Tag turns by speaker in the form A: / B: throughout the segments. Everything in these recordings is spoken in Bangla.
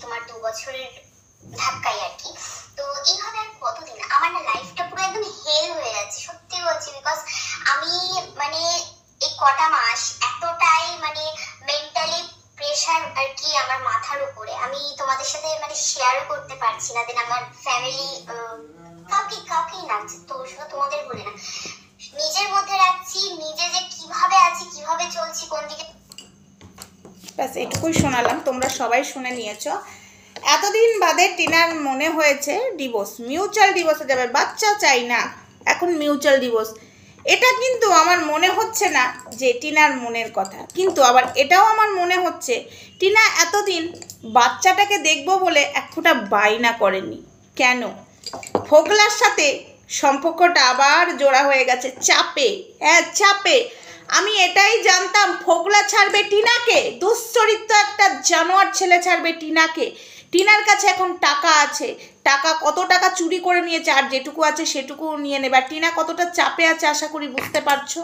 A: তোমার 2 বছরের ধাক্কাই আর কি। তো এইভাবে আর কতদিন, আমার না লাইফটা পুরো একদম হেল হয়ে যাচ্ছে, সত্যি বলছি। বিকজ আমি মানে এই কটা মাস এতটাই মানে মেন্টালি প্রেশার আর কি আমার মাথার উপরে, আমি তোমাদের সাথে মানে শেয়ারও করতে পারছি না। দেন আমার ফ্যামিলি কাউকেই না, তো শুধু তোমাদের বলে না, নিজের মধ্যে রাখছি, নিজে যে কিভাবে আছি, কিভাবে চলছি, কোন দিকে।
B: ব্যাস এটুকুই শোনালাম, তোমরা সবাই শুনে নিয়েছো। এতদিন বাদে টিনার মনে হয়েছে ডিভোর্স, মিউচুয়াল ডিভোর্সে যাবে, বাচ্চা চাই না, এখন মিউচুয়াল ডিভোর্স। এটা কিন্তু আমার মনে হচ্ছে না যে টিনার মনের কথা, কিন্তু আবার এটাও আমার মনে হচ্ছে টিনা এতদিন বাচ্চাটাকে দেখবো বলে এক ফোঁটা বায়না করেনি। কেন? ফোকলার সাথে সম্পর্কটা আবার জোড়া হয়ে গেছে চাপে, হ্যাঁ চাপে। আমি এটাই জানতাম ফোকলা ছাড়বে টিনাকে, দুশ্চরিত্র একটা জানোয়ার ছেলে ছাড়বে টিনাকে। টিনার কাছে এখন টাকা আছে, টাকা কত টাকা চুরি করে নিয়েছে, আর যেটুকু আছে সেটুকু নিয়ে নেবে। আর টিনা কতটা চাপে আছে আশা করি বুঝতে পারছো।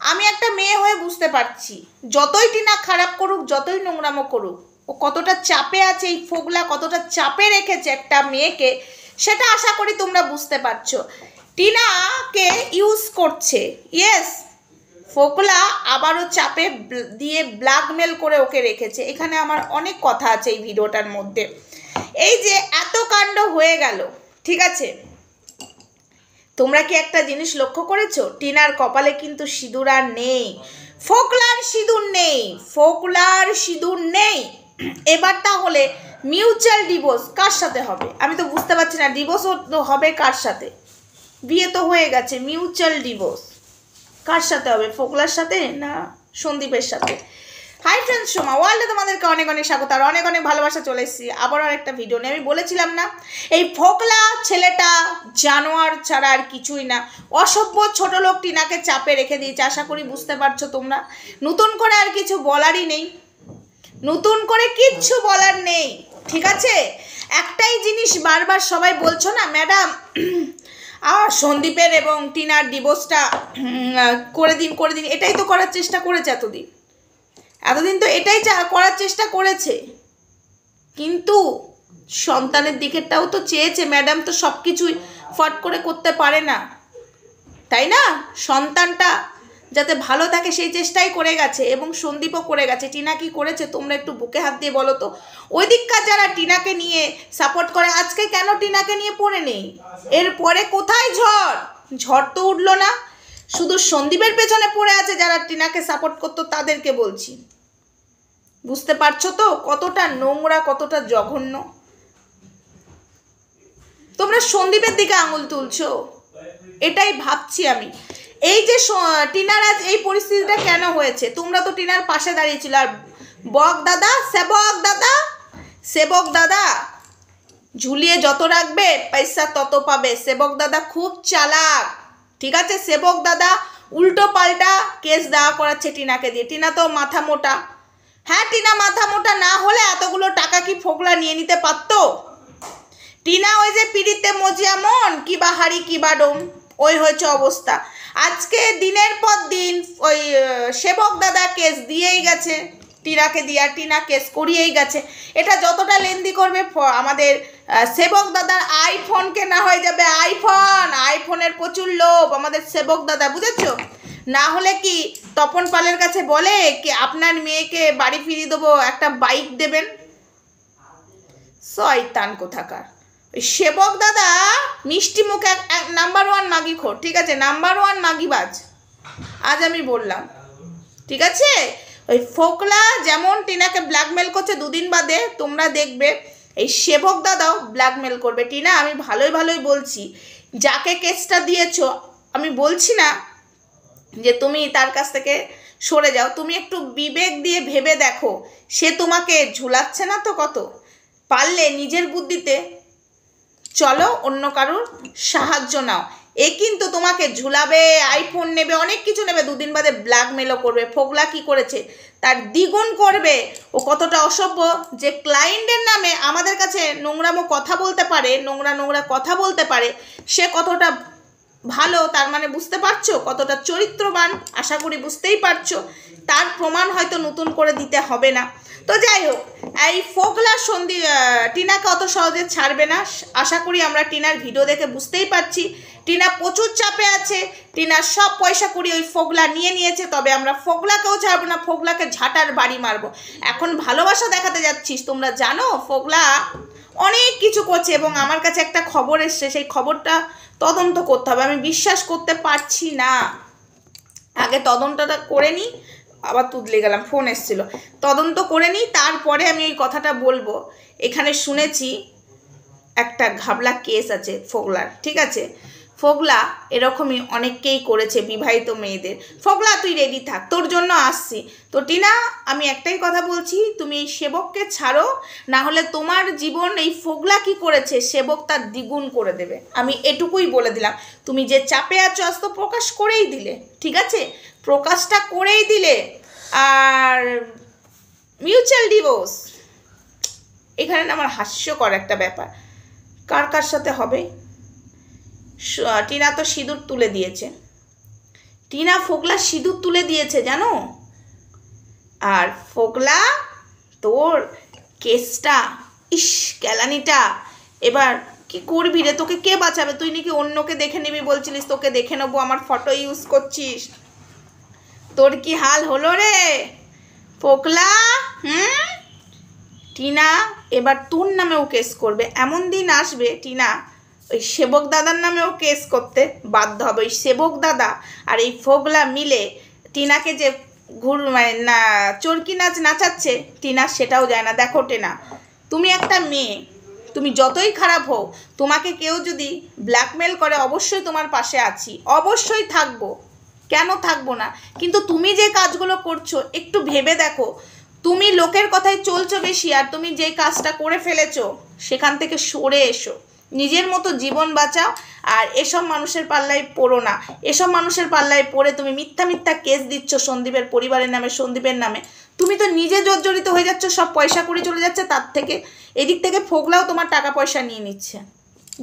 B: আমি একটা মেয়ে হয়ে বুঝতে পারছি, যতই টিনা খারাপ করুক, যতই নোংরামো করুক, ও কতটা চাপে আছে, এই ফোকলা কতটা চাপে রেখেছে একটা মেয়েকে, সেটা আশা করি তোমরা বুঝতে পারছো। টিনাকে ইউজ করছে, ইয়েস, ফোকলা আবারও চাপে দিয়ে ব্ল্যাকমেল করে ওকে রেখেছে। এখানে আমার অনেক কথা আছে এই ভিডিওটার মধ্যে। এই যে এত কাণ্ড হয়ে গেল, ঠিক আছে, তোমরা কি একটা জিনিস লক্ষ্য করেছো? টিনার কপালে কিন্তু সিঁদুর আর নেই, ফোকলার সিঁদুর নেই, ফোকলার সিঁদুর নেই। এবার তাহলে মিউচুয়াল ডিভোর্স কার সাথে হবে? আমি তো বুঝতে পারছি না, ডিভোর্স হবে কার সাথে? বিয়ে তো হয়ে গেছে, মিউচুয়াল ডিভোর্স কার সাথে হবে? ফোকলার সাথে না সন্দীপের সাথে? হাই ফ্রেন্ডস, সোমা ওয়ার্ল্ডে তোমাদেরকে অনেক অনেক স্বাগত আর অনেক অনেক ভালোবাসা। চলে এসেছি আবারও আরেকটা ভিডিও নিয়ে। আমি বলেছিলাম না, এই ফোকলা ছেলেটা জানোয়ার ছাড়া আর কিছুই না, অসভ্য ছোট লোক টিনাকে চাপে রেখে দিয়েছে। আশা করি বুঝতে পারছো তোমরা। নতুন করে আর কিছু বলারই নেই, নতুন করে কিচ্ছু বলার নেই, ঠিক আছে। একটাই জিনিস বারবার সবাই বলছো না ম্যাডাম, সন্দীপের এবং টিনার ডিভোর্সটা করে দিন, এটাই তো করার চেষ্টা করেছে এতদিন তো এটাই করার চেষ্টা করেছে, কিন্তু সন্তানের দিকেরটাও তো চেয়েছে। ম্যাডাম তো সব কিছুই ফট করে করতে পারে না, তাই না? সন্তানটা যাতে ভালো থাকে সেই চেষ্টাই করে গেছে, এবং সন্দীপও করে গেছে। টিনা কি করেছে তোমরা একটু বুকে হাত দিয়ে বলো তো? ওই দিককার যারা টিনাকে নিয়ে সাপোর্ট করে, আজকে কেন টিনাকে নিয়ে পড়ে নেই? এরপরে কোথায় ঝড় তো উঠলো না, শুধু সন্দীপের পেছনে পড়ে আছে যারা টিনাকে সাপোর্ট করতো তাদেরকে বলছি। বুঝতে পারছো তো কতটা নোংরা, কতটা জঘন্য? তোমরা সন্দীপের দিকে আঙুল তুলছো, এটাই ভাবছি আমি। এই যে টিনার আজ এই পরিস্থিতিটা কেন হয়েছে? তোমরা তো টিনার পাশে দাঁড়িয়েছিল। আর সেবক দাদা ঝুলিয়ে যত রাখবে পয়সা তত পাবে। সেবক দাদা খুব চালাক, ঠিক আছে। সেবক দাদা উল্টো পাল্টা কেস দেওয়া করাচ্ছে টিনাকে দিয়ে। টিনা তো মাথা মোটা, হ্যাঁ টিনা মাথা মোটা না হলে এতগুলো টাকা কি ফোকলা নিয়ে নিতে পারতো? টিনা ওই যে পিড়িতে মজিয়া মন কি বাহারি কি বাডম, ওই হয়েছে অবস্থা। আজকে দিনের পর দিন ওই সেবক দাদা কেস দিয়েই গেছে টিনাকে দিয়ে, আর টিনা কেস করিয়েই গেছে। এটা যতটা লেন্দি করবে, আমাদের সেবক দাদার আইফোন কেনা হয়ে যাবে। আইফোনের প্রচুর লোভ আমাদের সেবক দাদা, বুঝেছো? না হলে কি তপন পালের কাছে বলে কি আপনার মেয়েকে বাড়ি ফিরিয়ে দেবো, একটা বাইক দেবেন? শয়তান কোথাকার। ওই সেবক দাদা মিষ্টি মুখে নাম্বার 1 মাগিখোর, ঠিক আছে, নাম্বার 1 মাগিবাজ। আজ আমি বললাম, ঠিক আছে। ওই ফোকলা যেমন টিনাকে ব্ল্যাকমেল করছে, দুদিন বাদে তোমরা দেখবে এই সেবক দাদাও ব্ল্যাকমেল করবে। টিনা, আমি ভালোই বলছি, যাকে কেসটা দিয়েছো, আমি বলছি না যে তুমি তার কাছ থেকে সরে যাও, তুমি একটু বিবেক দিয়ে ভেবে দেখো, সে তোমাকে ঝুলাচ্ছে না তো? কত পারলে নিজের বুদ্ধিতে চলো, অন্য কারোর সাহায্য নাও। এ কিন্তু তোমাকে ঝুলাবে, আইফোন নেবে, অনেক কিছু নেবে, দুদিন বাদে ব্ল্যাকমেলও করবে। ফোকলা কি করেছে তার দ্বিগুণ করবে। ও কতটা অসভ্য যে ক্লায়েন্টের নামে আমাদের কাছে নোংরামো কথা বলতে পারে, নোংরা কথা বলতে পারে, সে কতটা ভালো, তার মানে বুঝতে পারছো? কতটা চরিত্রবান, আশা করি বুঝতেই পারছো। তার প্রমাণ হয়তো নতুন করে দিতে হবে না। তো যাই হোক, এই ফোগলা টিনাকে অত সহজে ছাড়বে না। আশা করি আমরা টিনার ভিডিও দেখে বুঝতেই পারছি টিনা প্রচুর চাপে আছে, টিনার সব পয়সা করি ওই ফোগলা নিয়ে নিয়েছে। তবে আমরা ফোগলাকেও ছাড়বো না, ফোগলাকে ঝাঁটার বাড়ি মারবো। এখন ভালোবাসা দেখাতে যাচ্ছিস, তোমরা জানো ফোগলা অনেক কিছু করছে এবং আমার কাছে একটা খবর এসছে, সেই খবরটা তদন্ত করতে হবে। আমি বিশ্বাস করতে পারছি না, আগে তদন্তটা করে নিই। আবার তুদলে গেলাম, ফোন এসেছিলো, তদন্ত করে নিই, তারপরে আমি ওই কথাটা বলবো। এখানে শুনেছি একটা ঘাবলা কেস আছে ফোগলার, ঠিক আছে? ফোগলা এরকমই অনেককেই করেছে বিবাহিত মেয়েদের। ফোগলা তুই রেডি থাক, তোর জন্য আসছি। তো টিনা, আমি একটাই কথা বলছি, তুমি এই সেবককে ছাড়ো, না হলে তোমার জীবন এই ফোগলা কি করেছে সেবক তার দ্বিগুণ করে দেবে। আমি এটুকুই বলে দিলাম। তুমি যে চাপে আছো আজ তো প্রকাশ করেই দিলে, ঠিক আছে? প্রকাশটা করেই দিলে। আর মিউচুয়াল ডিভোর্স, এখানে না আমার হাস্যকর একটা ব্যাপার, কার কার সাথে হবে? টিনা তো সিঁদুর তুলে দিয়েছে, টিনা ফোগলা সিঁদুর তুলে দিয়েছে জানো। আর ফোগলা তোর কেসটা, ইস কেলানিটা, এবার কি করবি রে? তোকে কে বাঁচাবে? তুই নাকি অন্যকে দেখে নিবি বলছিলিস, তোকে দেখে নেবো, আমার ফটো ইউজ করছিস। তোর কি হাল হলো রে ফোগলা? টিনা এবার তোর নামেও কেস করবে। এমন দিন আসবে টিনা ওই সেবক দাদার নামেও কেস করতে বাধ্য হবে। ওই সেবক দাদা আর এই ফোগলা মিলে টিনাকে যে না চরকি নাচ নাচাচ্ছে, টিনা সেটাও যায় না। দেখো টিনা, তুমি একটা মেয়ে, তুমি যতই খারাপ হও, তোমাকে কেউ যদি ব্ল্যাকমেল করে অবশ্যই তোমার পাশে আছি, অবশ্যই থাকবো, কেন থাকবো না? কিন্তু তুমি যে কাজগুলো করছো একটু ভেবে দেখো। তুমি লোকের কথায় চলছো বেশি, আর তুমি যে কাজটা করে ফেলেছো সেখান থেকে সরে এসো, নিজের মতো জীবন বাঁচাও। আর এসব মানুষের পাল্লায় পড়ো না। এসব মানুষের পাল্লায় পড়ে তুমি মিথ্যা মিথ্যা কেস দিচ্ছ সন্দীপের পরিবারের নামে, সন্দীপের নামে। তুমি তো নিজে জর্জরিত হয়ে যাচ্ছ, সব পয়সা করে চলে যাচ্ছে, তার থেকে এদিক থেকে ফোগলাও তোমার টাকা পয়সা নিয়ে নিচ্ছে।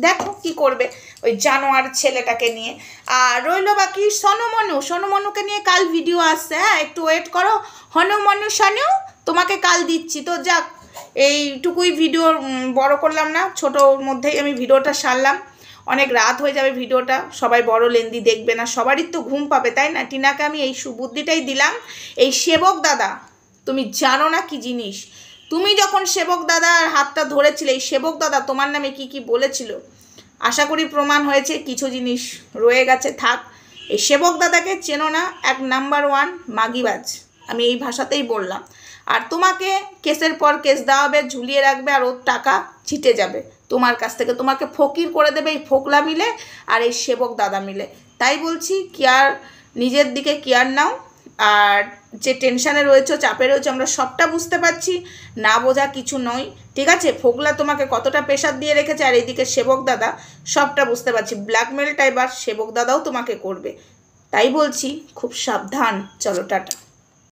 B: দেখো কি করবে ওই জানোয়ার ছেলেটাকে নিয়ে। আর রইল বাকি সনমনু, সনমনুকে নিয়ে কাল ভিডিও আসছে, হ্যাঁ একটু ওয়েট করো। হনুমনু সানু তোমাকে কাল দিচ্ছি। তো যাক, এইটুকুই ভিডিও, বড় করলাম না, ছোটোর মধ্যেই আমি ভিডিওটা সারলাম। অনেক রাত হয়ে যাবে ভিডিওটা, সবাই বড় লেন্দি দেখবে না, সবারই তো ঘুম পাবে তাই না? টিনাকে আমি এই সুবুদ্ধিটাই দিলাম। এই সেবক দাদা তুমি জানো না কি জিনিস। তুমি যখন সেবক দাদার হাতটা ধরেছিলে, এই সেবক দাদা তোমার নামে কি কি বলেছিল, আশা করি প্রমাণ হয়েছে। কিছু জিনিস রয়ে গেছে, থাক। এই সেবক দাদাকে চেনো না, 1 নাম্বার 1 মাগিবাজ, আমি এই ভাষাতেই বললাম। আর তোমাকে কেসের পর কেস দেওয়া হবে, ঝুলিয়ে রাখবে, আর ওর টাকা ছিটে যাবে তোমার কাছ থেকে, তোমাকে ফকির করে দেবে এই ফোগলা মিলে আর এই সেবক দাদা মিলে। তাই বলছি কেয়ার, নিজের দিকে কেয়ার নাও। আর যে টেনশানে রয়েছে, চাপে রয়েছে, আমরা সবটা বুঝতে পারছি, না বোঝা কিছু নয়, ঠিক আছে? ফোগলা তোমাকে কতটা প্রেশার দিয়ে রেখেছে, আর এইদিকে সেবক দাদা, সবটা বুঝতে পারছি। ব্ল্যাকমেলটা এবার সেবক দাদাও তোমাকে করবে। তাই বলছি খুব সাবধান। চলো টাটা।